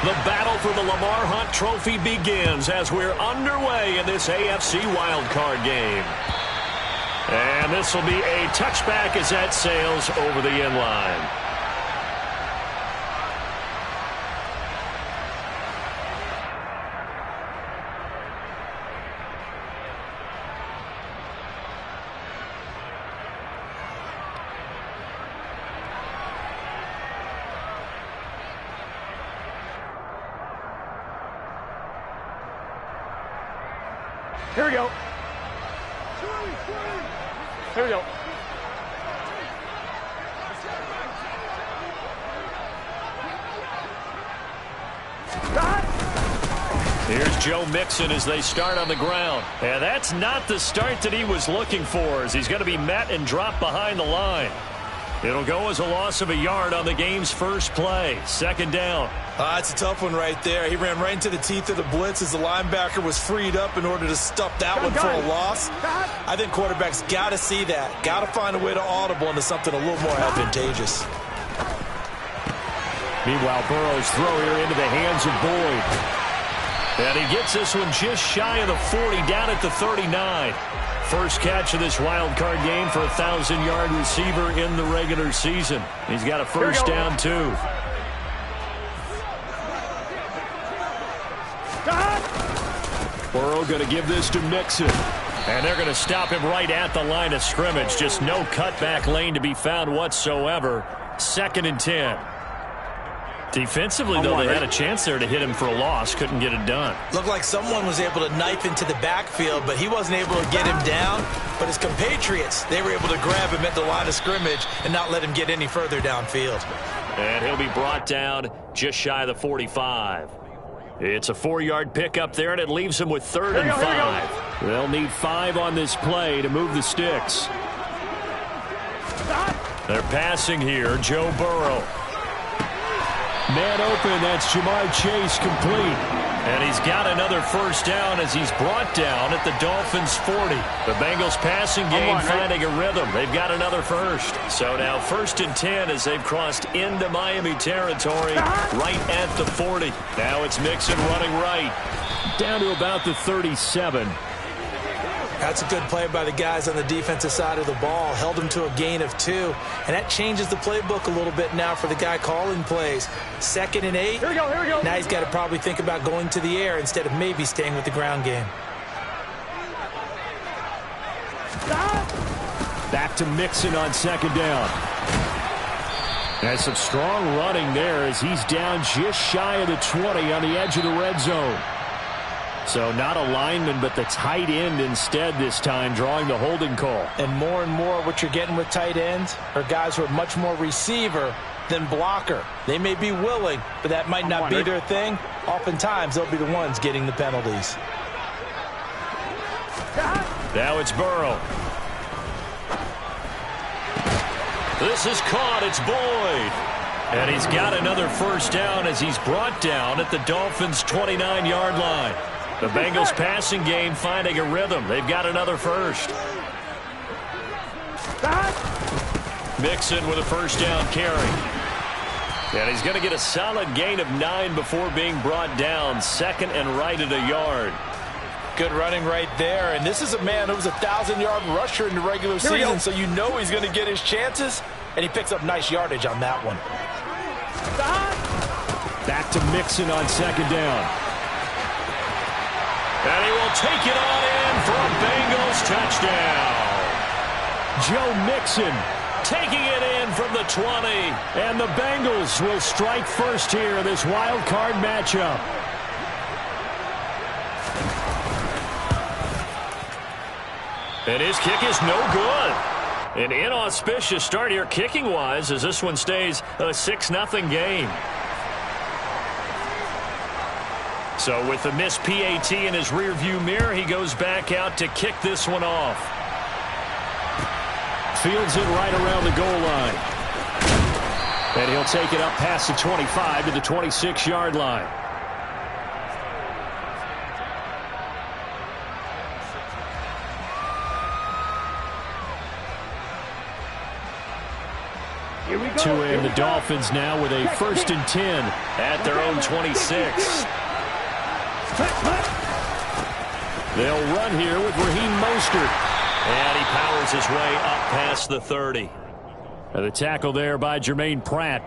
The battle for the Lamar Hunt Trophy begins as we're underway in this AFC wildcard game. And this will be a touchback as that sails over the end line. Here we go. Here we go. Here's Joe Mixon as they start on the ground. And that's not the start that he was looking for, as he's going to be met and dropped behind the line. It'll go as a loss of a yard on the game's first play. Second down. It's a tough one right there. He ran right into the teeth of the blitz as the linebacker was freed up in order to stuff that one for a loss. I think quarterbacks got to see that. Got to find a way to audible into something a little more advantageous. Meanwhile, Burrow's throw here into the hands of Boyd. And he gets this one just shy of the 40, down at the 39. First catch of this wild card game for a 1,000-yard receiver in the regular season. He's got a first down, too. Burrow going to give this to Mixon. And they're going to stop him right at the line of scrimmage. Just no cutback lane to be found whatsoever. 2nd and 10. Defensively, though, they had a chance there to hit him for a loss. Couldn't get it done. Looked like someone was able to knife into the backfield, but he wasn't able to get him down. But his compatriots, they were able to grab him at the line of scrimmage and not let him get any further downfield. And he'll be brought down just shy of the 45. It's a 4-yard pickup there, and it leaves him with 3rd and 5. They'll need 5 on this play to move the sticks. They're passing here. Joe Burrow. Man open, that's Jamar Chase complete. And he's got another first down as he's brought down at the Dolphins' 40. The Bengals passing game finding a rhythm. They've got another first. So now 1st and 10 as they've crossed into Miami territory right at the 40. Now it's Mixon running right. Down to about the 37. That's a good play by the guys on the defensive side of the ball. Held him to a gain of 2. And that changes the playbook a little bit now for the guy calling plays. 2nd and 8. Here we go, here we go. Now he's got to probably think about going to the air instead of maybe staying with the ground game. Back to Mixon on 2nd down. And some strong running there as he's down just shy of the 20 on the edge of the red zone. So not a lineman, but the tight end instead this time, drawing the holding call. And more what you're getting with tight ends are guys who are much more receiver than blocker. They may be willing, but that might not be their thing. Oftentimes, they'll be the ones getting the penalties. Now it's Burrow. This is caught. It's Boyd. And he's got another first down as he's brought down at the Dolphins' 29-yard line. The Bengals passing game finding a rhythm. They've got another first. Mixon with a first down carry. And he's going to get a solid gain of 9 before being brought down. 2nd and right at a yard. Good running right there. And this is a man who was a 1,000-yard rusher in the regular season, so you know he's going to get his chances. And he picks up nice yardage on that one. Back to Mixon on 2nd down. And he will take it on in for a Bengals touchdown. Joe Mixon taking it in from the 20. And the Bengals will strike first here in this wild card matchup. And his kick is no good. An inauspicious start here kicking-wise as this one stays a 6-0 game. So with the missed PAT in his rearview mirror, he goes back out to kick this one off. Fields it right around the goal line. And he'll take it up past the 25 to the 26-yard line. Here we Tua and the Dolphins now with a 1st and 10 at their own 26. They'll run here with Raheem Mostert. And he powers his way up past the 30. The tackle there by Jermaine Pratt.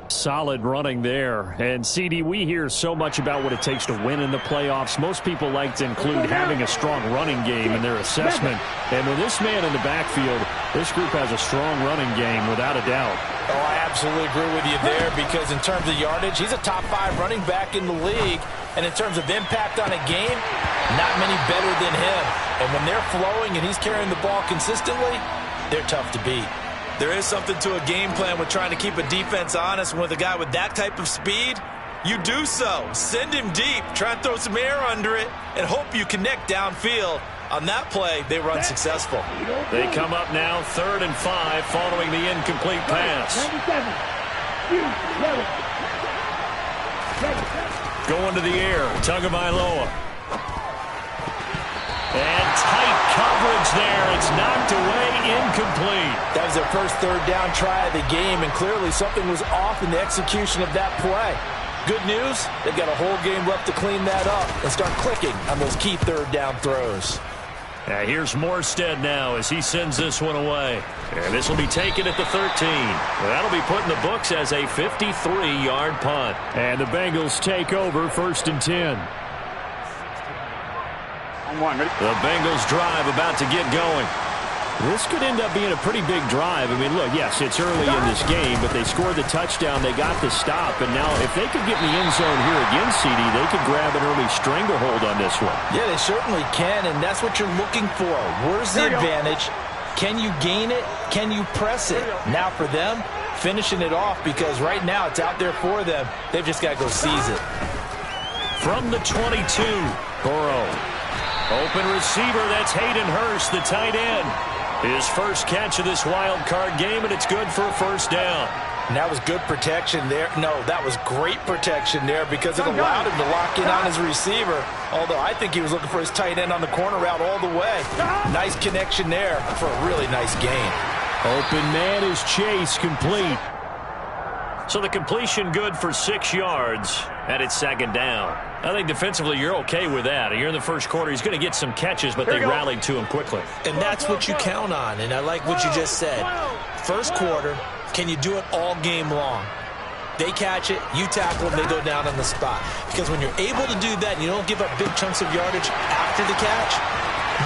Solid running there. And, CD, we hear so much about what it takes to win in the playoffs. Most people like to include having a strong running game in their assessment. And with this man in the backfield, this group has a strong running game without a doubt. Oh, I absolutely agree with you there because in terms of yardage, he's a top 5 running back in the league. And in terms of impact on a game, not many better than him. And when they're flowing and he's carrying the ball consistently, they're tough to beat. There is something to a game plan with trying to keep a defense honest. With a guy with that type of speed, you do so. Send him deep, try and throw some air under it, and hope you connect downfield. On that play, they run successful. They come up now 3rd and 5 following the incomplete pass. Going to the air, Tagovailoa. And tight coverage there. It's knocked away, incomplete. That was their first 3rd down try of the game, and clearly something was off in the execution of that play. Good news, they've got a whole game left to clean that up and start clicking on those key 3rd down throws. Here's Morstead now as he sends this one away. And this will be taken at the 13. That'll be put in the books as a 53-yard punt. And the Bengals take over 1st and 10. The Bengals drive about to get going. This could end up being a pretty big drive. I mean, look, yes, it's early in this game, but they scored the touchdown. They got the stop. And now if they could get in the end zone here again, CD, they could grab an early stranglehold on this one. Yeah, they certainly can, and that's what you're looking for. Where's the advantage? Can you gain it? Can you press it? Now for them, finishing it off because right now it's out there for them. They've just got to go seize it. From the 22, Burrow. Open receiver, that's Hayden Hurst, the tight end. His first catch of this wild card game, and it's good for a 1st down. And that was good protection there. No, that was great protection there because it allowed him to lock in on his receiver. Although I think he was looking for his tight end on the corner route all the way. Nice connection there for a really nice gain. Open man is Chase, complete. So the completion good for 6 yards, and it's 2nd down. I think defensively you're okay with that. You're in the first quarter. He's going to get some catches, but they rallied to him quickly. And that's what you count on, and I like what you just said. First quarter, can you do it all game long? They catch it, you tackle them, they go down on the spot. Because when you're able to do that and you don't give up big chunks of yardage after the catch,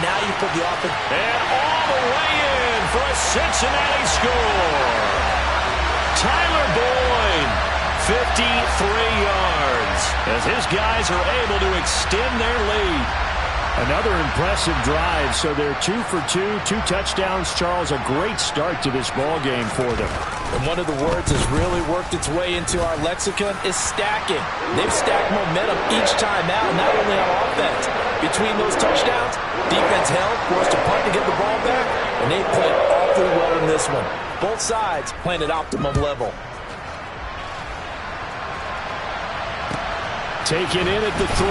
now you put the offense. And all the way in for a Cincinnati score. Tyler Boyd, 53 yards, as his guys are able to extend their lead. Another impressive drive, so they're 2 for 2, 2 touchdowns. Charles, a great start to this ball game for them. And one of the words that's really worked its way into our lexicon is stacking. They've stacked momentum each time out, not only on offense. Between those touchdowns, defense held, forced to punt to get the ball back, and they played awfully well in this one. Both sides playing at optimum level. Taken in at the 3.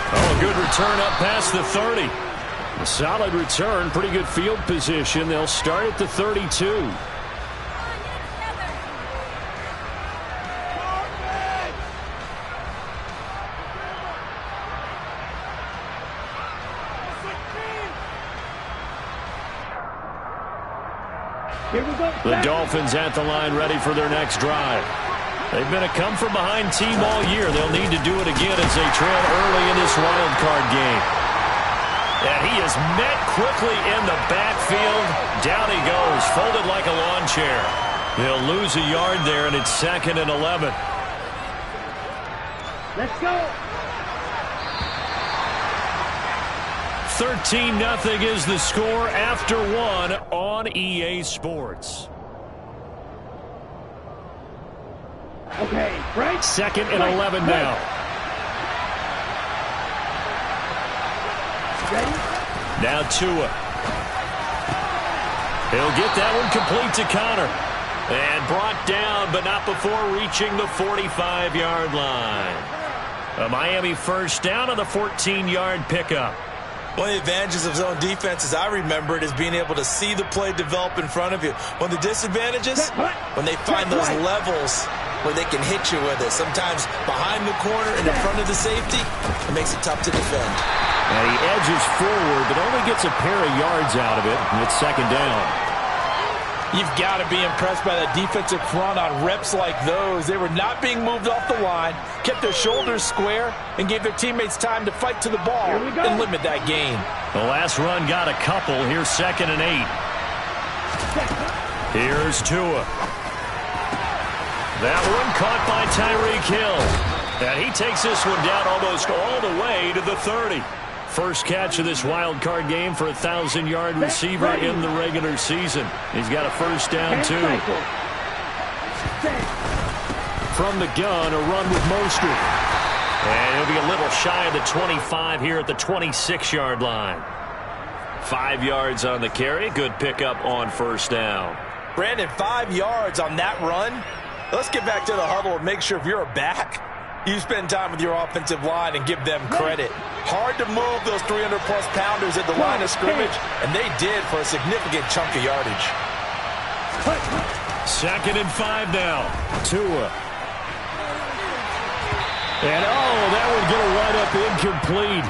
Oh, a good return up past the 30. A solid return, pretty good field position. They'll start at the 32. The Dolphins at the line ready for their next drive. They've been a come-from-behind team all year. They'll need to do it again as they trail early in this wild card game. And he is met quickly in the backfield. Down he goes, folded like a lawn chair. They'll lose a yard there, and it's 2nd and 11. Let's go. 13-0 is the score after 1 on EA Sports. Okay, right. 2nd and 11 now. Ready? Now Tua. He'll get that one complete to Connor. And brought down, but not before reaching the 45-yard line. A Miami 1st down on the 14-yard pickup. One of the advantages of zone defense, as I remember it, is being able to see the play develop in front of you. One of the disadvantages, when they find those levels where they can hit you with it. Sometimes behind the corner and in front of the safety, it makes it tough to defend. And he edges forward, but only gets a pair of yards out of it, and it's second down. You've got to be impressed by that defensive front on reps like those. They were not being moved off the line, kept their shoulders square, and gave their teammates time to fight to the ball and limit that gain. The last run got a couple. Here's 2nd and 8. Here's Tua. That one caught by Tyreek Hill. And he takes this one down almost all the way to the 30. First catch of this wild card game for a 1,000-yard receiver in the regular season. He's got a first down, too. From the gun, a run with Mostert. And he'll be a little shy of the 25 here at the 26-yard line. 5 yards on the carry. Good pickup on first down. Brandon, 5 yards on that run. Let's get back to the huddle and make sure if you're a back, you spend time with your offensive line and give them credit. Hard to move those 300-plus pounders at the line of scrimmage, and they did for a significant chunk of yardage. 2nd and 5 now. Tua. And, that would get a right-up incomplete.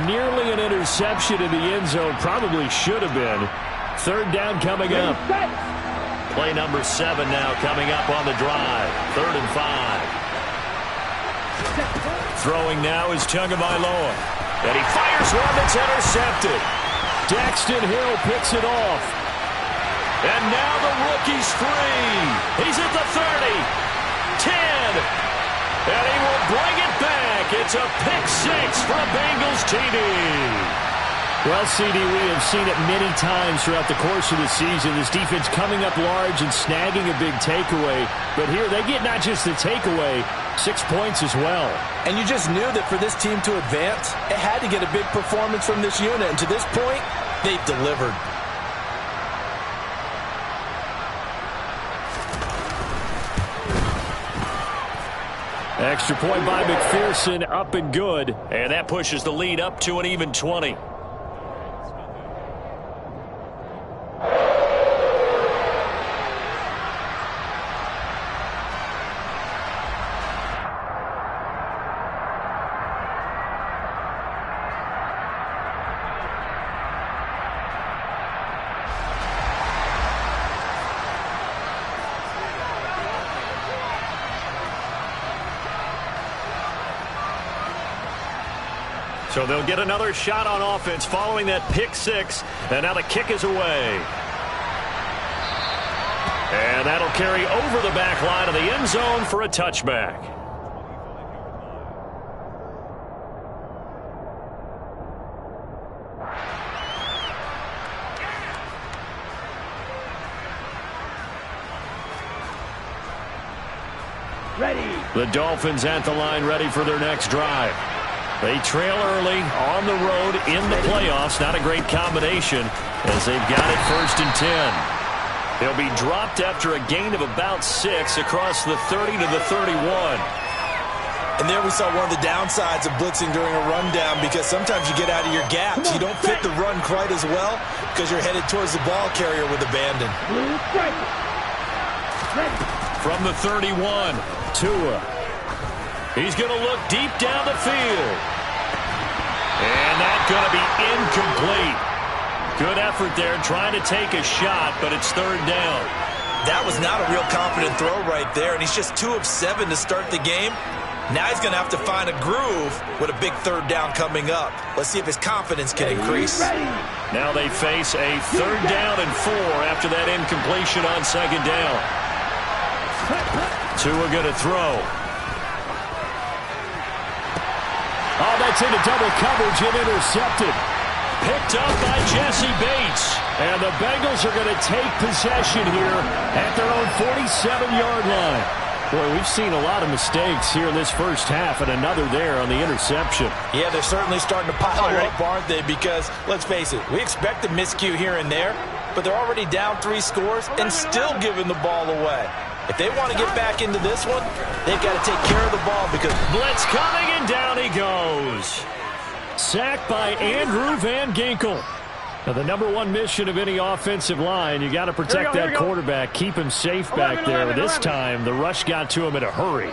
Nearly an interception in the end zone. Probably should have been. 3rd down coming up. Play number 7 now coming up on the drive. 3rd and 5. Throwing now is Tagovailoa. And he fires one that's intercepted. Daxton Hill picks it off. And now the rookie's free. He's at the 30. 10. And he will bring it back. It's a pick 6 for a Bengals TD. Well, CD, we have seen it many times throughout the course of the season. This defense coming up large and snagging a big takeaway. But here they get not just the takeaway, 6 points as well. And you just knew that for this team to advance, it had to get a big performance from this unit. And to this point, they've delivered. Extra point by McPherson, up and good. And that pushes the lead up to an even 20. So they'll get another shot on offense following that pick 6. And now the kick is away. And that'll carry over the back line of the end zone for a touchback. Ready. The Dolphins at the line, ready for their next drive. They trail early on the road in the playoffs. Not a great combination as they've got it 1st and 10. They'll be dropped after a gain of about 6 across the 30 to the 31. And there we saw one of the downsides of blitzing during a rundown, because sometimes you get out of your gaps. You don't fit the run quite as well because you're headed towards the ball carrier with abandon. From the 31, Tua. He's going to look deep down the field. And that's going to be incomplete. Good effort there trying to take a shot, but it's 3rd down. That was not a real confident throw right there, and he's just 2 of 7 to start the game. Now he's going to have to find a groove with a big 3rd down coming up. Let's see if his confidence can increase. Now they face a 3rd down and 4 after that incompletion on 2nd down. Tua going to throw. Oh, that's into double coverage and intercepted. Picked up by Jesse Bates. And the Bengals are going to take possession here at their own 47-yard line. Boy, we've seen a lot of mistakes here in this first half, and another there on the interception. Yeah, they're certainly starting to pile up, aren't they? Because, let's face it, we expect a miscue here and there, but they're already down 3 scores and still giving the ball away. If they want to get back into this one, they've got to take care of the ball, because blitz coming, and down he goes. Sacked by Andrew Van Ginkel. Now, the number one mission of any offensive line, you got to protect that quarterback, keep him safe back there. This time, the rush got to him in a hurry.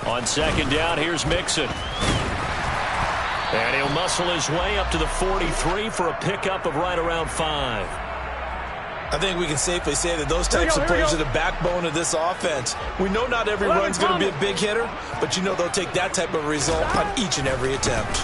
On second down, here's Mixon. And he'll muscle his way up to the 43 for a pickup of right around 5. I think we can safely say that those types of plays are the backbone of this offense. We know not every run's going to be a big hitter, but you know they'll take that type of result on each and every attempt.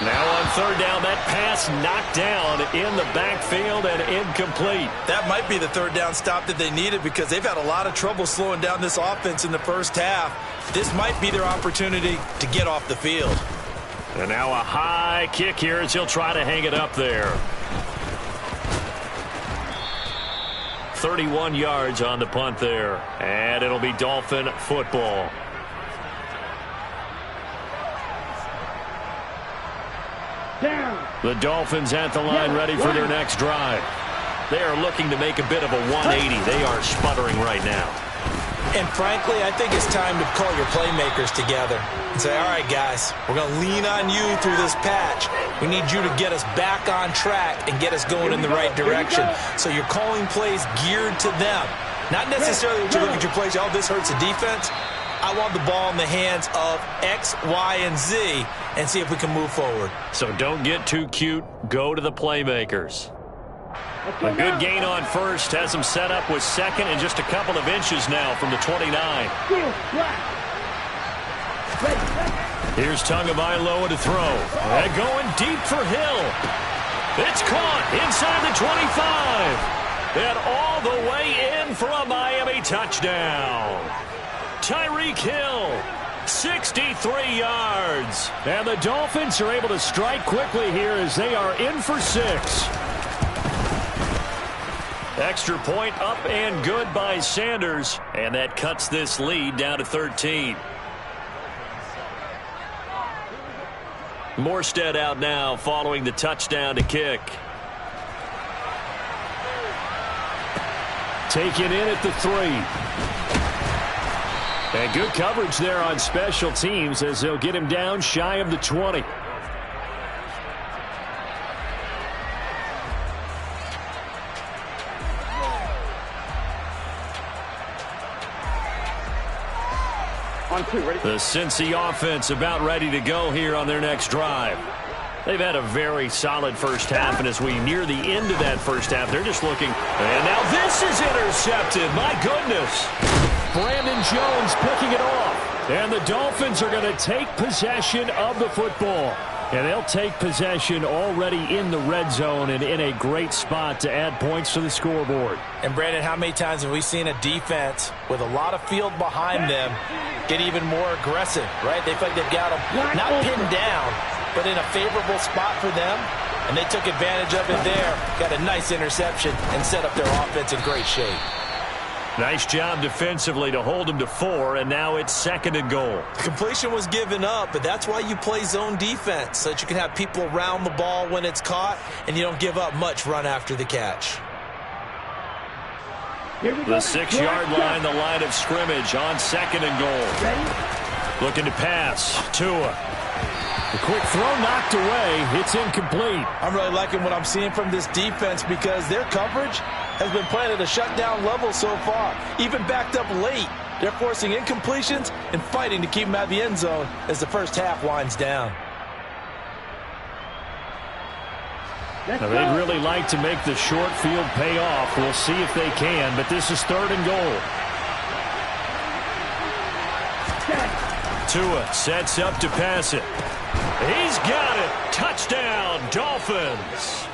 Now on third down, that pass knocked down in the backfield and incomplete. That might be the third down stop that they needed because they've had a lot of trouble slowing down this offense in the first half. This might be their opportunity to get off the field. And now a high kick here as he'll try to hang it up there. 31 yards on the punt there. And it'll be Dolphin football. The Dolphins at the line ready for their next drive. They are looking to make a bit of a 180. They are sputtering right now. And frankly, I think it's time to call your playmakers together and say, all right, guys, we're going to lean on you through this patch. We need you to get us back on track and get us going in the right direction. So you're calling plays geared to them. Not necessarily to look at your plays, oh, this hurts the defense. I want the ball in the hands of X, Y, and Z and see if we can move forward. So don't get too cute. Go to the playmakers. A good gain on first has him set up with second and just a couple of inches now from the 29. Here's Tagovailoa to throw. And going deep for Hill. It's caught inside the 25. And all the way in for a Miami touchdown. Tyreek Hill, 63 yards. And the Dolphins are able to strike quickly here as they are in for 6. Extra point up and good by Sanders. And that cuts this lead down to 13. Morstead out now following the touchdown to kick. Taken in at the 3. And good coverage there on special teams as they'll get him down shy of the 20. The Cincy offense about ready to go here on their next drive. They've had a very solid first half, and as we near the end of that first half, they're just looking. And now this is intercepted. My goodness. Brandon Jones picking it off. And the Dolphins are going to take possession of the football. And they'll take possession already in the red zone and in a great spot to add points to the scoreboard. And, Brandon, how many times have we seen a defense with a lot of field behind them get even more aggressive, right? They feel like they've got them not pinned down, but in a favorable spot for them. And they took advantage of it there. Got a nice interception and set up their offense in great shape. Nice job defensively to hold him to 4, and now it's 2nd and goal. The completion was given up, but that's why you play zone defense, so that you can have people around the ball when it's caught, and you don't give up much run after the catch. The 6-yard line, the line of scrimmage on 2nd and goal. Looking to pass. Tua. The quick throw knocked away. It's incomplete. I'm really liking what I'm seeing from this defense because their coverage has been playing at a shutdown level so far. Even backed up late, they're forcing incompletions and fighting to keep them out of the end zone as the first half winds down. Now, they'd really like to make the short field pay off. We'll see if they can, but this is 3rd and goal. Tua sets up to pass it. He's got it. Touchdown, Dolphins.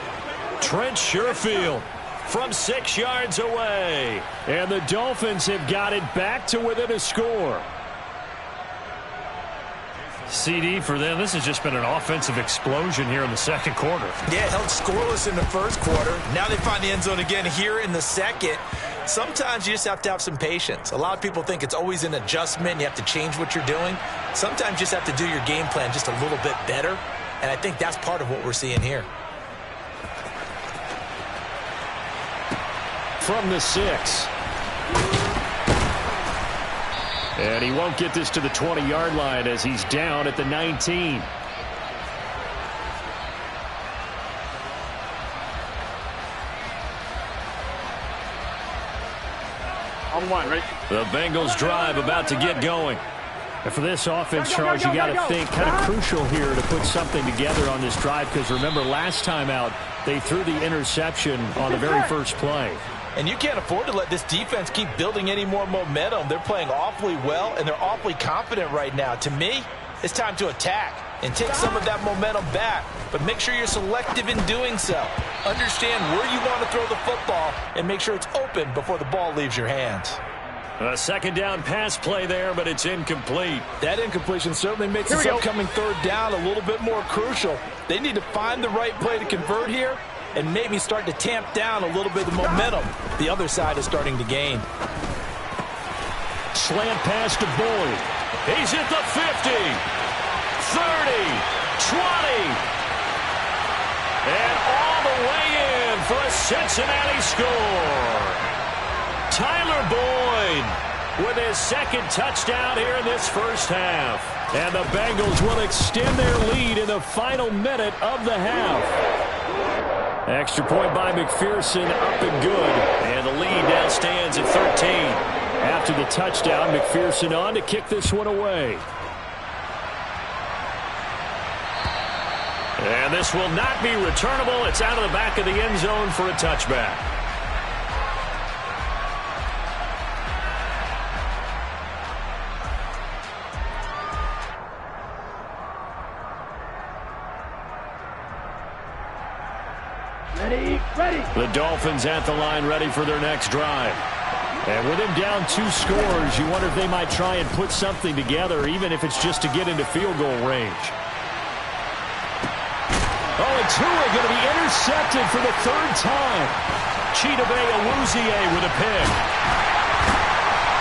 Trent Sherfield from 6 yards away. And the Dolphins have got it back to within a score. CD for them. This has just been an offensive explosion here in the second quarter. Yeah, held scoreless in the first quarter. Now they find the end zone again here in the second. Sometimes you just have to have some patience. A lot of people think it's always an adjustment. You have to change what you're doing. Sometimes you just have to do your game plan just a little bit better. And I think that's part of what we're seeing here. From the 6. And he won't get this to the 20-yard line as he's down at the 19. On one, right? The Bengals drive about to get going. And for this offense, Charles, you got to think kind of crucial here to put something together on this drive, because remember last time out they threw the interception on the very first play. And you can't afford to let this defense keep building any more momentum. They're playing awfully well, and they're awfully confident right now. To me, it's time to attack and take some of that momentum back, but make sure you're selective in doing so. Understand where you want to throw the football and make sure it's open before the ball leaves your hands. A second down pass play there, but it's incomplete. That incompletion certainly makes this upcoming third down a little bit more crucial. They need to find the right play to convert here and maybe start to tamp down a little bit of momentum the other side is starting to gain. Slant pass to Boyd. He's at the 50, 30, 20, and all the way in for a Cincinnati score. Tyler Boyd with his second touchdown here in this first half. And the Bengals will extend their lead in the final minute of the half. Extra point by McPherson, up and good. And the lead now stands at 13. After the touchdown, McPherson on to kick this one away. And this will not be returnable. It's out of the back of the end zone for a touchback. Ready. The Dolphins at the line, ready for their next drive. And with him down 2 scores, you wonder if they might try and put something together, even if it's just to get into field goal range. Oh, and Tua going to be intercepted for the 3rd time. Chidobe Awuzie with a pick.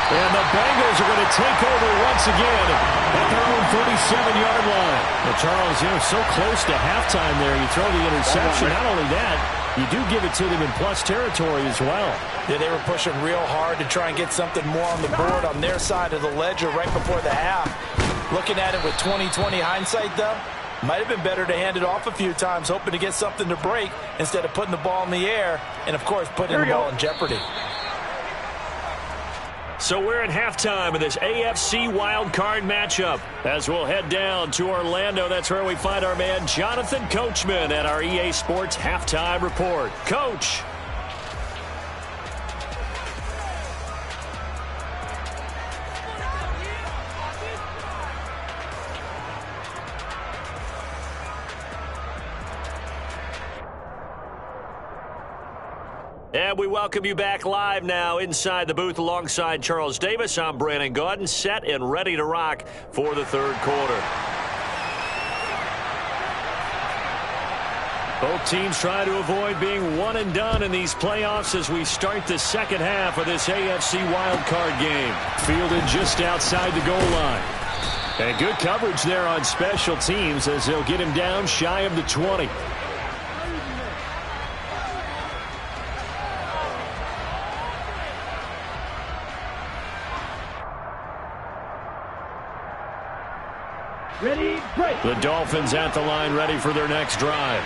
And the Bengals are going to take over once again at their own 37-yard line. Well, Charles, so close to halftime there. You throw the interception. Not only that, you do give it to them in plus territory as well. Yeah, they were pushing real hard to try and get something more on the board on their side of the ledger right before the half. Looking at it with 20/20 hindsight, though, might have been better to hand it off a few times, hoping to get something to break instead of putting the ball in the air and, of course, putting the ball in jeopardy. So we're at halftime of this AFC wildcard matchup. As we'll head down to Orlando, that's where we find our man Jonathan Coachman at our EA Sports Halftime Report. Coach. And we welcome you back live now inside the booth alongside Charles Davis. I'm Brandon Gaudin, set and ready to rock for the 3rd quarter. Both teams try to avoid being one and done in these playoffs as we start the second half of this AFC wildcard game. Fielded just outside the goal line. And good coverage there on special teams as they'll get him down shy of the 20. Ready, break. The Dolphins at the line, ready for their next drive.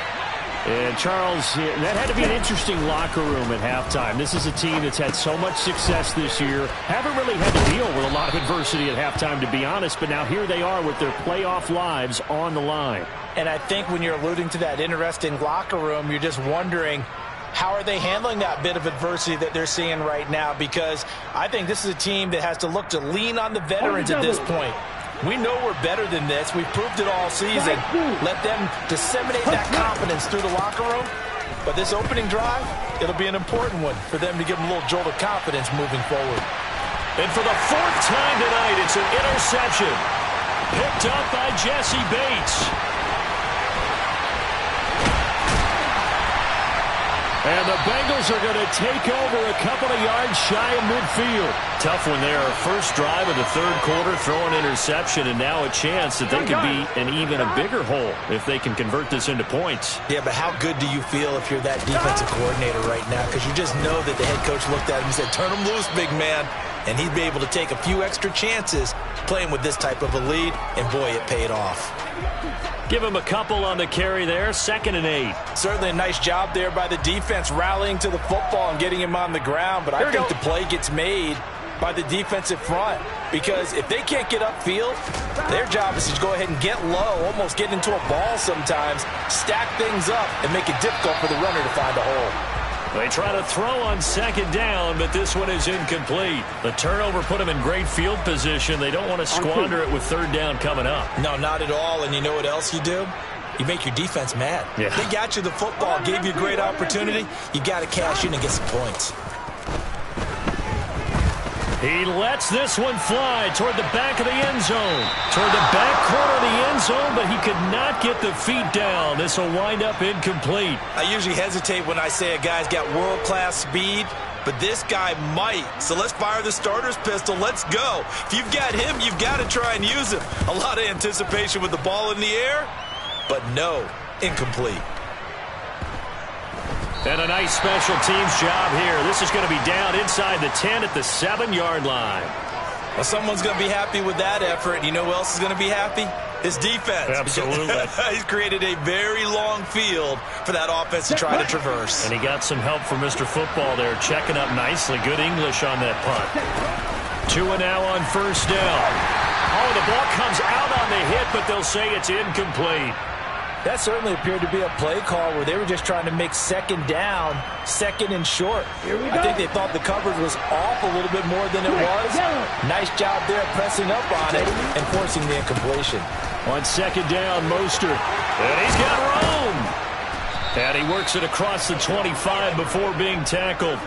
And, Charles, that had to be an interesting locker room at halftime. This is a team that's had so much success this year. Haven't really had to deal with a lot of adversity at halftime, to be honest. But now here they are with their playoff lives on the line. And I think when you're alluding to that interesting locker room, you're just wondering, how are they handling that bit of adversity that they're seeing right now? Because I think this is a team that has to look to lean on the veterans at this point. We know we're better than this. We've proved it all season. Let them disseminate that confidence through the locker room. But this opening drive, it'll be an important one for them to give them a little jolt of confidence moving forward. And for the 4th time tonight, it's an interception. Picked up by Jesse Bates. And the Bengals are going to take over a couple of yards shy of midfield. Tough one there. First drive of the 3rd quarter, throw an interception, and now a chance that they could be in even a bigger hole if they can convert this into points. Yeah, but how good do you feel if you're that defensive coordinator right now? Because you just know that the head coach looked at him and said, turn him loose, big man. and he'd be able to take a few extra chances playing with this type of a lead, and boy, it paid off. Give him a couple on the carry there, 2nd and 8. Certainly a nice job there by the defense rallying to the football and getting him on the ground, but I think the play gets made by the defensive front, because if they can't get upfield, their job is to go ahead and get low, almost get into a ball sometimes, stack things up, and make it difficult for the runner to find a hole. They try to throw on 2nd down, but this one is incomplete. The turnover put them in great field position. They don't want to squander it with 3rd down coming up. No, not at all, and you know what else you do? You make your defense mad. Yeah. They got you the football, gave you a great opportunity. You got to cash in and get some points. He lets this one fly toward the back of the end zone. Toward the back corner of the end zone, but he could not get the feet down. This will wind up incomplete. I usually hesitate when I say a guy's got world-class speed, but this guy might. So let's fire the starter's pistol. Let's go. If you've got him, you've got to try and use him. A lot of anticipation with the ball in the air, but no, incomplete. And a nice special teams job here. This is going to be down inside the 10 at the 7-yard line. Well, someone's going to be happy with that effort. And you know who else is going to be happy? His defense. Absolutely. He's created a very long field for that offense to try to traverse. And he got some help from Mr. Football there, checking up nicely. Good English on that punt. 2 and now on 1st down. Oh, the ball comes out on the hit, but they'll say it's incomplete. That certainly appeared to be a play call where they were just trying to make 2nd down, 2nd and short. I think they thought the coverage was off a little bit more than it was. Nice job there pressing up on it and forcing the incompletion. On 2nd down, Mostert. And he's got room. And he works it across the 25 before being tackled.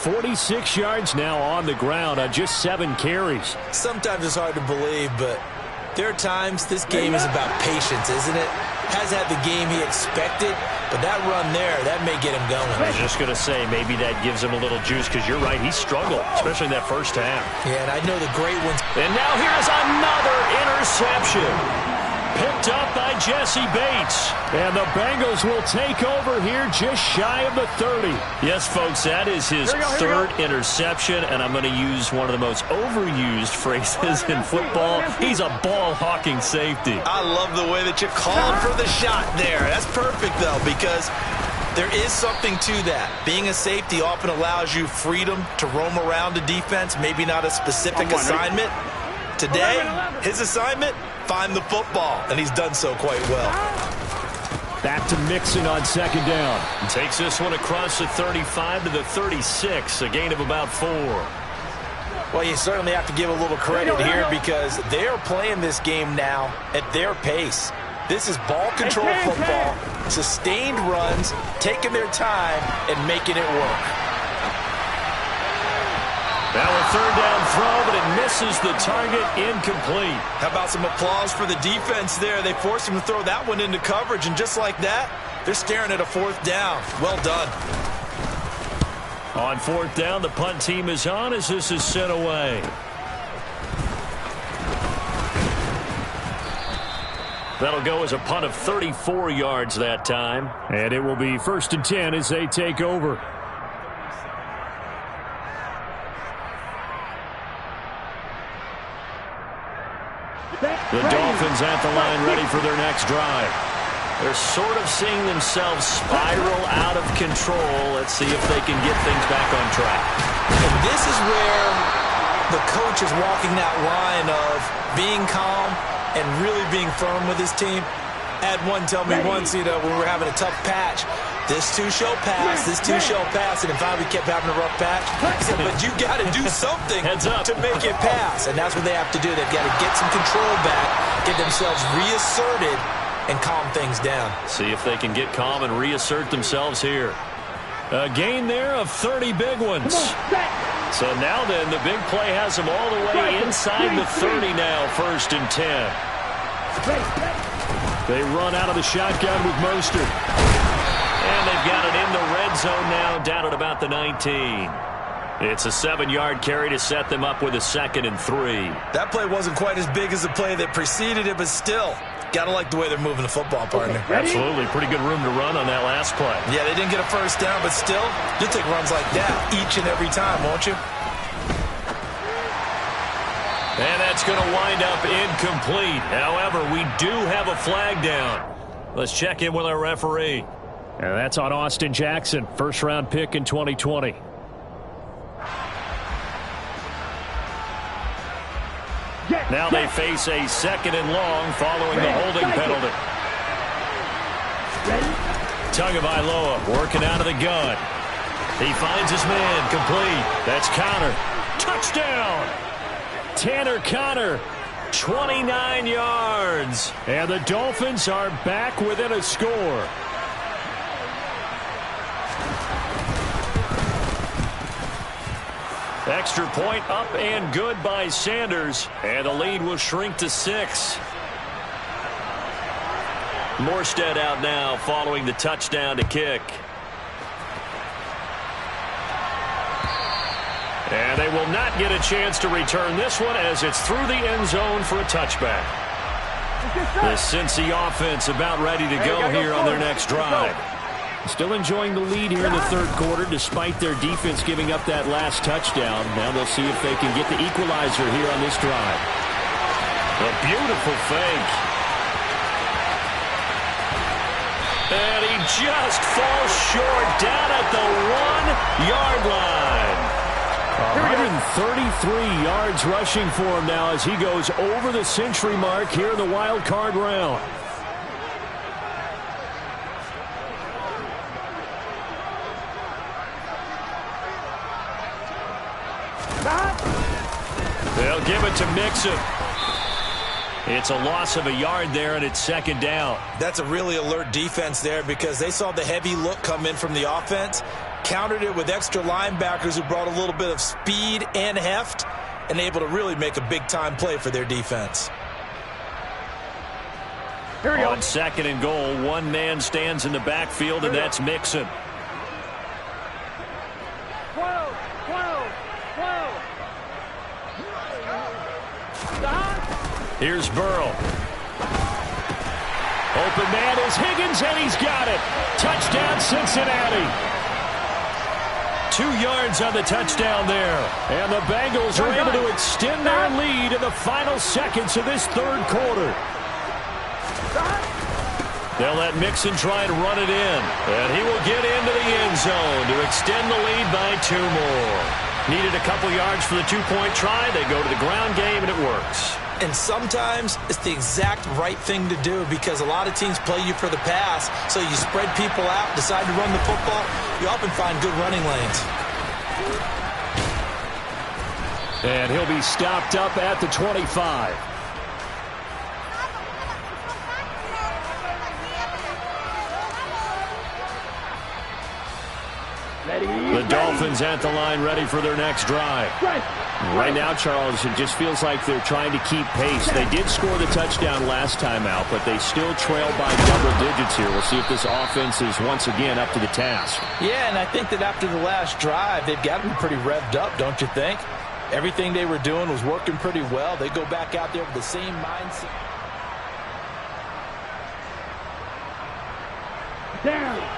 46 yards now on the ground on just 7 carries. Sometimes it's hard to believe, but there are times this game is about patience, isn't it? Has had the game he expected, but that run there, that may get him going. I was just going to say, maybe that gives him a little juice, because you're right, he struggled, especially in that first half. Yeah, and I know the great ones. And now here's another interception. Picked up by Jesse Bates. And the Bengals will take over here just shy of the 30. Yes, folks, that is his 3rd interception, and I'm going to use one of the most overused phrases in football. He's a ball-hawking safety. I love the way that you called for the shot there. That's perfect, though, because there is something to that. Being a safety often allows you freedom to roam around the defense, maybe not a specific assignment. Today, his assignment, find the football, and he's done so quite well. Back to Mixon on 2nd down. And takes this one across the 35 to the 36, a gain of about 4. Well, you certainly have to give a little credit here, because they are playing this game now at their pace. This is ball control football, sustained runs, taking their time, and making it work. Now a 3rd down throw, but it misses the target, incomplete. How about some applause for the defense there? They forced him to throw that one into coverage, and just like that, they're staring at a 4th down. Well done. On 4th down, the punt team is on as this is sent away. That'll go as a punt of 34 yards that time. And it will be 1st and 10 as they take over. The Dolphins at the line ready for their next drive. They're sort of seeing themselves spiral out of control. Let's see if they can get things back on track. And this is where the coach is walking that line of being calm and really being firm with his team. I had one tell me once, when we were having a tough patch, this too shall pass, this too shall pass, and if we kept having a rough patch, he said, but you got to do something to make it pass, and that's what they have to do. They've got to get some control back, get themselves reasserted, and calm things down. See if they can get calm and reassert themselves here. A gain there of 30 big ones. So now then, the big play has them all the way inside the 30 now, 1st and 10. They run out of the shotgun with Mostert. And they've got it in the red zone now, down at about the 19. It's a 7-yard carry to set them up with a 2nd and 3. That play wasn't quite as big as the play that preceded it, but still, got to like the way they're moving the football, partner. Absolutely. Pretty good room to run on that last play. Yeah, they didn't get a 1st down, but still, you'll take runs like that each and every time, won't you? And that's going to wind up incomplete. However, we do have a flag down. Let's check in with our referee. And that's on Austin Jackson, first-round pick in 2020. Now they face a 2nd and long following the holding penalty. Tagovailoa working out of the gun. He finds his man, complete. That's Connor. Touchdown! Tanner Connor, 29 yards. And the Dolphins are back within a score. Extra point up and good by Sanders. And the lead will shrink to 6. Morstead out now following the touchdown to kick. And they will not get a chance to return this one as it's through the end zone for a touchback. The Cincy offense about ready to go here on their next drive. Still enjoying the lead here in the third quarter despite their defense giving up that last touchdown. Now they'll see if they can get the equalizer here on this drive. A beautiful fake. And he just falls short down at the 1-yard line. 133 yards rushing for him now as he goes over the century mark here in the wild card round. They'll give it to Mixon. It's a loss of a yard there, and it's 2nd down. That's a really alert defense there because they saw the heavy look come in from the offense, countered it with extra linebackers who brought a little bit of speed and heft, and able to really make a big-time play for their defense. Here we go. On 2nd and goal, one man stands in the backfield, and that's Mixon. 12. Here's Burrow. Open man is Higgins, and he's got it. Touchdown, Cincinnati. 2 yards on the touchdown there. And the Bengals are able to extend their lead in the final seconds of this third quarter. They'll let Mixon try and run it in. And he will get into the end zone to extend the lead by 2 more. Needed a couple yards for the 2-point try. They go to the ground game, and it works. And sometimes it's the exact right thing to do because a lot of teams play you for the pass. So you spread people out, decide to run the football. You often find good running lanes. And he'll be stopped up at the 25. The Dolphins at the line ready for their next drive. Right now, Charles, it just feels like they're trying to keep pace. They did score the touchdown last time out, but they still trail by double digits here. We'll see if this offense is once again up to the task. Yeah, and I think that after the last drive, they've got to be pretty revved up, don't you think? Everything they were doing was working pretty well. They go back out there with the same mindset.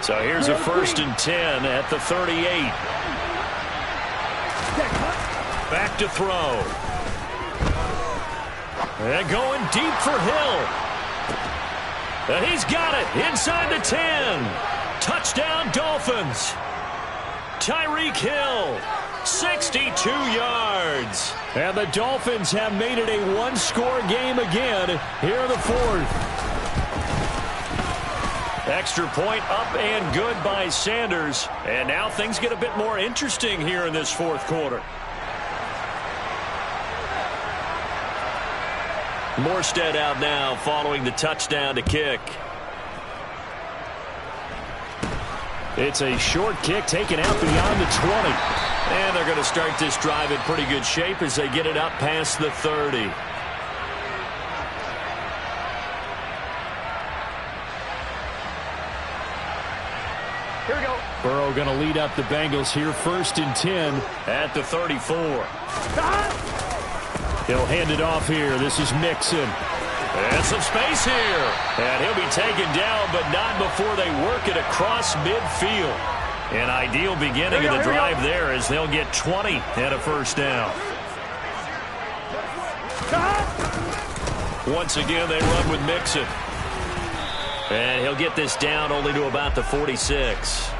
So here's a 1st and 10 at the 38. Back to throw. And going deep for Hill. And he's got it inside the 10. Touchdown Dolphins. Tyreek Hill, 62 yards. And the Dolphins have made it a one-score game again here in the fourth. Extra point up and good by Sanders. And now things get a bit more interesting here in this fourth quarter. Morstead out now following the touchdown to kick. It's a short kick taken out beyond the 20. And they're going to start this drive in pretty good shape as they get it up past the 30. Here we go. Burrow going to lead up the Bengals here, 1st and 10 at the 34. He'll hand it off here. This is Mixon. And some space here. And he'll be taken down, but not before they work it across midfield. An ideal beginning of the drive there as they'll get 20 and a 1st down. Once again, they run with Mixon. And he'll get this down only to about the 46.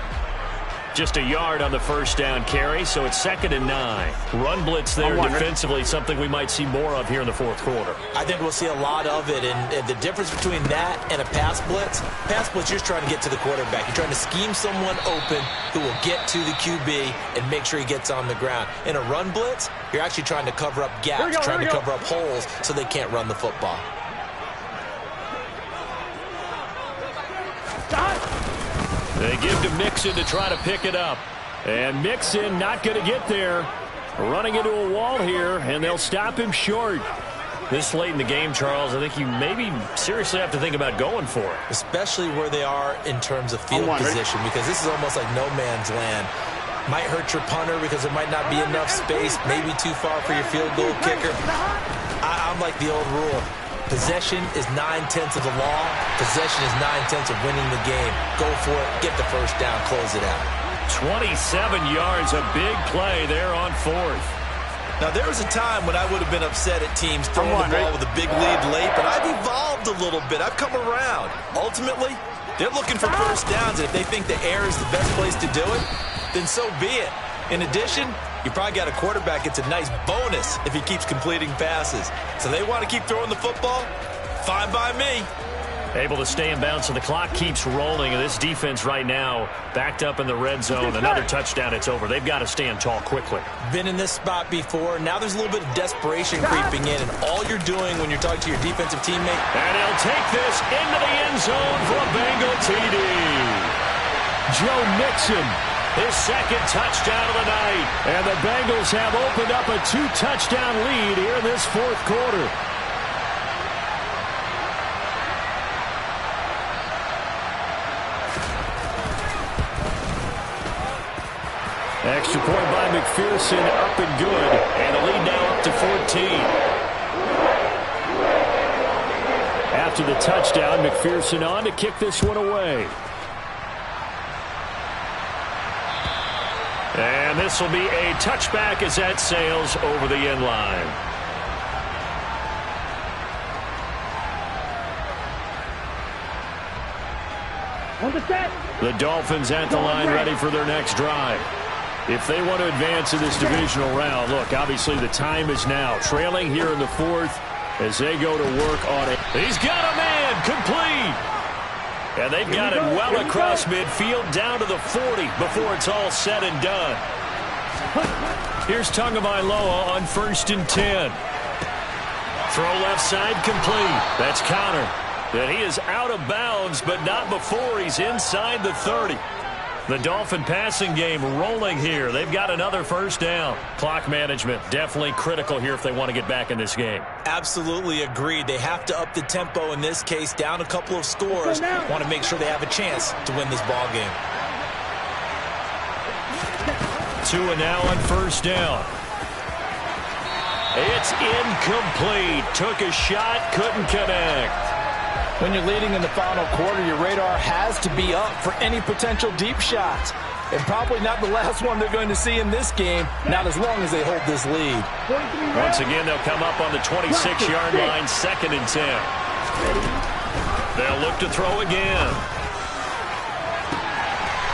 Just a yard on the first down carry, so it's 2nd and 9. Run blitz there defensively, something we might see more of here in the fourth quarter. I think we'll see a lot of it, and the difference between that and a pass blitz, you're just trying to get to the quarterback. You're trying to scheme someone open who will get to the QB and make sure he gets on the ground. In a run blitz, you're actually trying to cover up gaps, trying to cover up holes so they can't run the football. They give to Mixon to try to pick it up. And Mixon not going to get there. Running into a wall here, and they'll stop him short. This late in the game, Charles, I think you maybe seriously have to think about going for it. Especially where they are in terms of field position, because this is almost like no man's land. Might hurt your punter because there might not be enough space, maybe too far for your field goal kicker. I'm like the old rule. Possession is 9/10 of the law. Possession is 9/10 of winning the game. Go for it. Get the first down. Close it out. 27 yards. A big play there on 4th. Now, there was a time when I would have been upset at teams throwing the ball with a big lead late, but I've evolved a little bit. I've come around. Ultimately, they're looking for first downs, and if they think the air is the best place to do it, then so be it. In addition, you probably got a quarterback. It's a nice bonus if he keeps completing passes. So they want to keep throwing the football? Fine by me. Able to stay in bounds, so the clock keeps rolling. And this defense right now backed up in the red zone. Another touchdown, it's over. They've got to stand tall quickly. Been in this spot before. Now there's a little bit of desperation creeping in. And all you're doing when you're talking to your defensive teammate. And he'll take this into the end zone for a Bengal TD. Joe Mixon, his 2nd touchdown of the night. And the Bengals have opened up a 2-touchdown lead here in this 4th quarter. Extra point by McPherson, up and good. And the lead now up to 14. After the touchdown, McPherson on to kick this one away. And this will be a touchback as that sails over the end line. The Dolphins at the line ready for their next drive. If they want to advance in this divisional round, look, obviously the time is now. Trailing here in the 4th as they go to work on it. He's got a man, complete. And they've got it well across midfield down to the 40 before it's all said and done. Here's Tagovailoa on 1st and 10. Throw left side complete. That's Connor. And he is out of bounds, but not before he's inside the 30. The Dolphin passing game rolling here. They've got another first down. Clock management definitely critical here if they want to get back in this game. Absolutely agreed. They have to up the tempo in this case, down a couple of scores. Want to make sure they have a chance to win this ball game. Tua now on first down. It's incomplete. Took a shot, couldn't connect. When you're leading in the final quarter, your radar has to be up for any potential deep shots. And probably not the last one they're going to see in this game, not as long as they hold this lead. Once again, they'll come up on the 26-yard line, 2nd and 10. They'll look to throw again.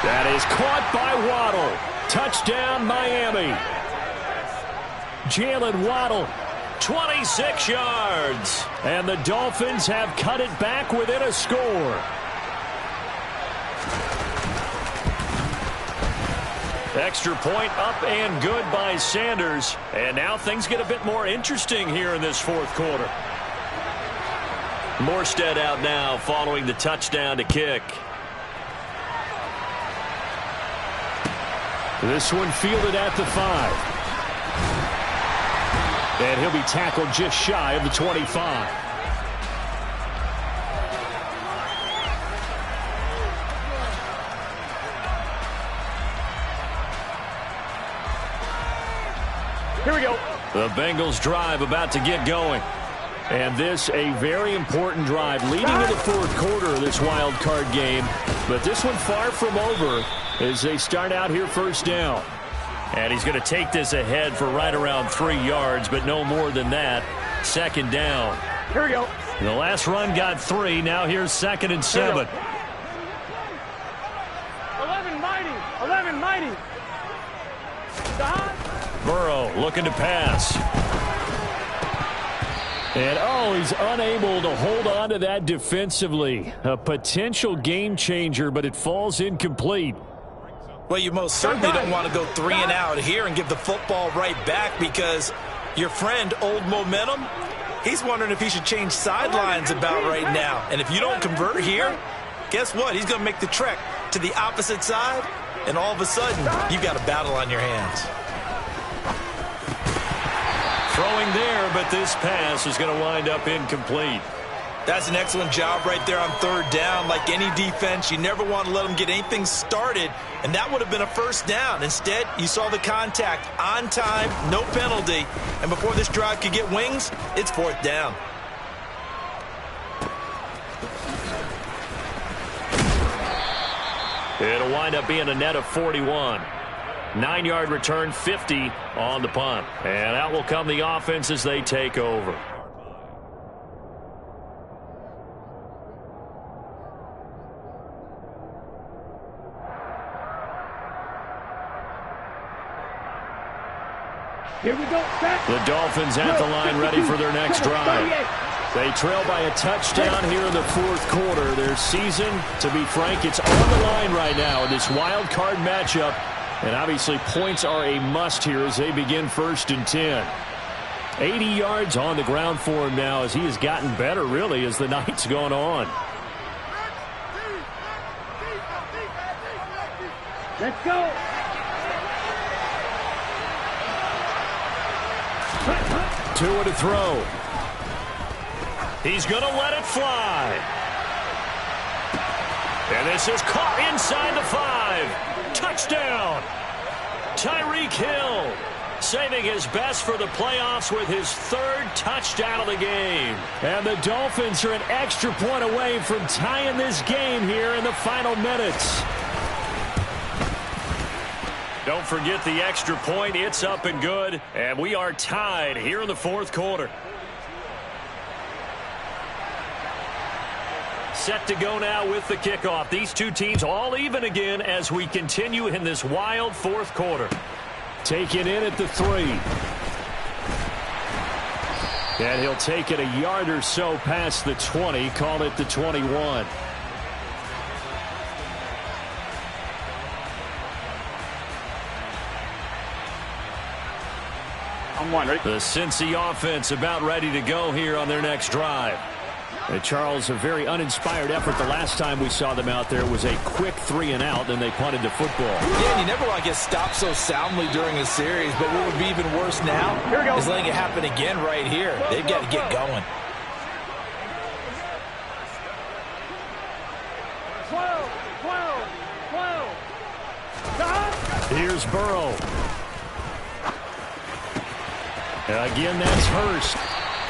That is caught by Waddle. Touchdown, Miami. Jalen Waddle, 26 yards. And the Dolphins have cut it back within a score. Extra point up and good by Sanders. And now things get a bit more interesting here in this 4th quarter. Morstead out now following the touchdown to kick. This one fielded at the 5. And he'll be tackled just shy of the 25. Here we go. The Bengals drive about to get going. And this a very important drive leading into the 4th quarter of this wild card game. But this one far from over as they start out here first down. And he's going to take this ahead for right around 3 yards, but no more than that. 2nd down. Here we go. The last run got 3. Now here's 2nd and 7. 11 mighty. 11 mighty. Burrow looking to pass. And, oh, he's unable to hold on to that defensively. A potential game changer, but it falls incomplete. Well, you most certainly don't want to go 3 and out here and give the football right back, because your friend, Old Momentum, he's wondering if he should change sidelines about right now. And if you don't convert here, guess what? He's going to make the trek to the opposite side, and all of a sudden, you've got a battle on your hands. Throwing there, but this pass is going to wind up incomplete. That's an excellent job right there on 3rd down. Like any defense, you never want to let them get anything started, and that would have been a 1st down. Instead, you saw the contact on time, no penalty, and before this drive could get wings, it's 4th down. It'll wind up being a net of 41. 9-yard return, 50 on the punt. And out will come the offense as they take over. Here we go. The Dolphins at the line, ready for their next drive. They trail by a touchdown here in the 4th quarter. Their season, to be frank, it's on the line right now in this wild card matchup. And obviously points are a must here as they begin 1st and 10. 80 yards on the ground for him now as he has gotten better, really, as the night's gone on. Let's go. 2 to throw. He's going to let it fly. And this is caught inside the 5. Touchdown. Tyreek Hill saving his best for the playoffs with his 3rd touchdown of the game. And the Dolphins are an extra point away from tying this game here in the final minutes. Don't forget the extra point. It's up and good. And we are tied here in the 4th quarter. Set to go now with the kickoff. These two teams all even again as we continue in this wild 4th quarter. Taken in at the 3. And he'll take it a yard or so past the 20. Call it the 21. The Cincy offense about ready to go here on their next drive. Charles, a very uninspired effort the last time we saw them out there was a quick 3 and out, and they punted the football. Yeah, and you never want to get stopped so soundly during a series, but what would be even worse now is letting it happen again right here. They've got to get going. 12. Here's Burrow. Again, that's Hurst.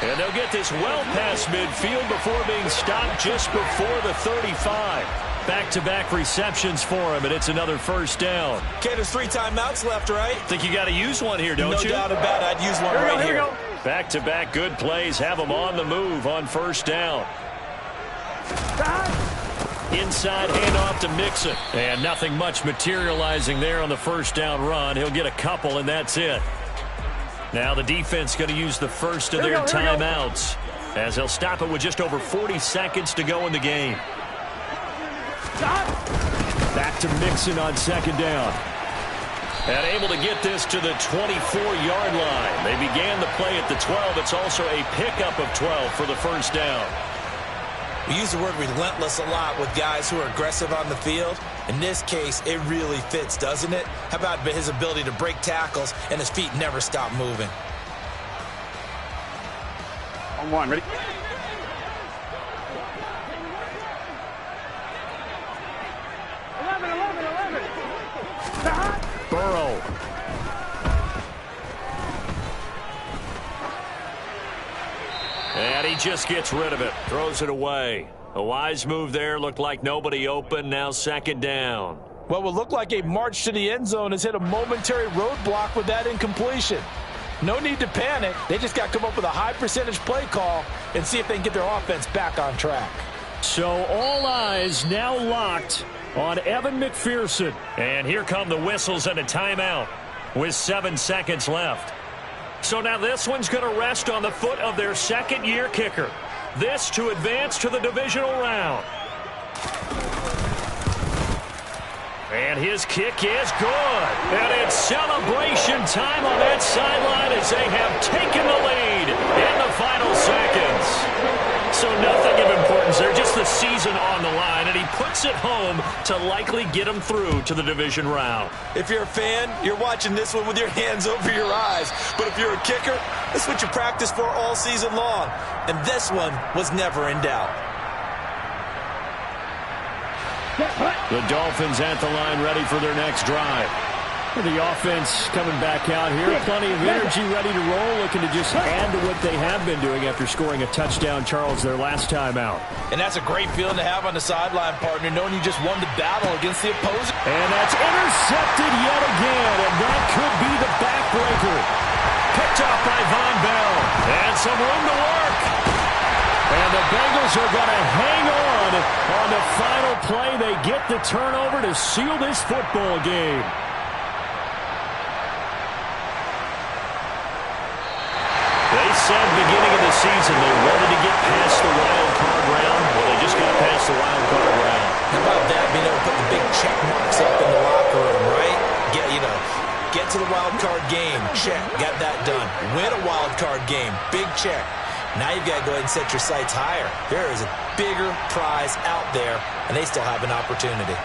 And they'll get this well past midfield before being stopped just before the 35. Back-to-back receptions for him, and it's another 1st down. Okay, there's 3 timeouts left, right? Think you got to use one here, don't you? No doubt about it. I'd use one right here. Back-to-back good plays have them on the move on 1st down. Inside handoff to Mixon. And nothing much materializing there on the 1st down run. He'll get a couple, and that's it. Now the defense going to use the first of their timeouts as they'll stop it with just over 40 seconds to go in the game. Back to Mixon on 2nd down. And able to get this to the 24-yard line. They began the play at the 12. It's also a pickup of 12 for the 1st down. We use the word relentless a lot with guys who are aggressive on the field. In this case, it really fits, doesn't it? How about his ability to break tackles and his feet never stop moving? On 1, ready? Burrow. And he just gets rid of it. Throws it away. A wise move there. Looked like nobody open. Now 2nd down. What would look like a march to the end zone has hit a momentary roadblock with that incompletion. No need to panic. They just got to come up with a high percentage play call and see if they can get their offense back on track. So all eyes now locked on Evan McPherson. And here come the whistles and a timeout with 7 seconds left. So now this one's going to rest on the foot of their second-year kicker. This to advance to the divisional round. And his kick is good. And it's celebration time on that sideline as they have taken the lead in the final seconds. So nothing of importance there, just the season on the line, and he puts it home to likely get him through to the division round. If you're a fan, you're watching this one with your hands over your eyes. But if you're a kicker, this is what you practice for all season long. And this one was never in doubt. The Dolphins at the line ready for their next drive. The offense coming back out here. Plenty of energy, ready to roll, looking to just add to what they have been doing after scoring a touchdown, Charles, their last time out. And that's a great feeling to have on the sideline, partner, knowing you just won the battle against the opposing. And that's intercepted yet again, and that could be the backbreaker. Picked off by Von Bell. And some room to work. And the Bengals are going to hang on the final play. They get the turnover to seal this football game. They said beginning of the season they wanted to get past the wild card round. Well, they just got past the wild card round. How about that, being able to put the big check marks up in the locker room, right? Get to the wild card game, check, got that done. Win a wild card game, big check. Now you've got to go ahead and set your sights higher. There is a bigger prize out there, and they still have an opportunity.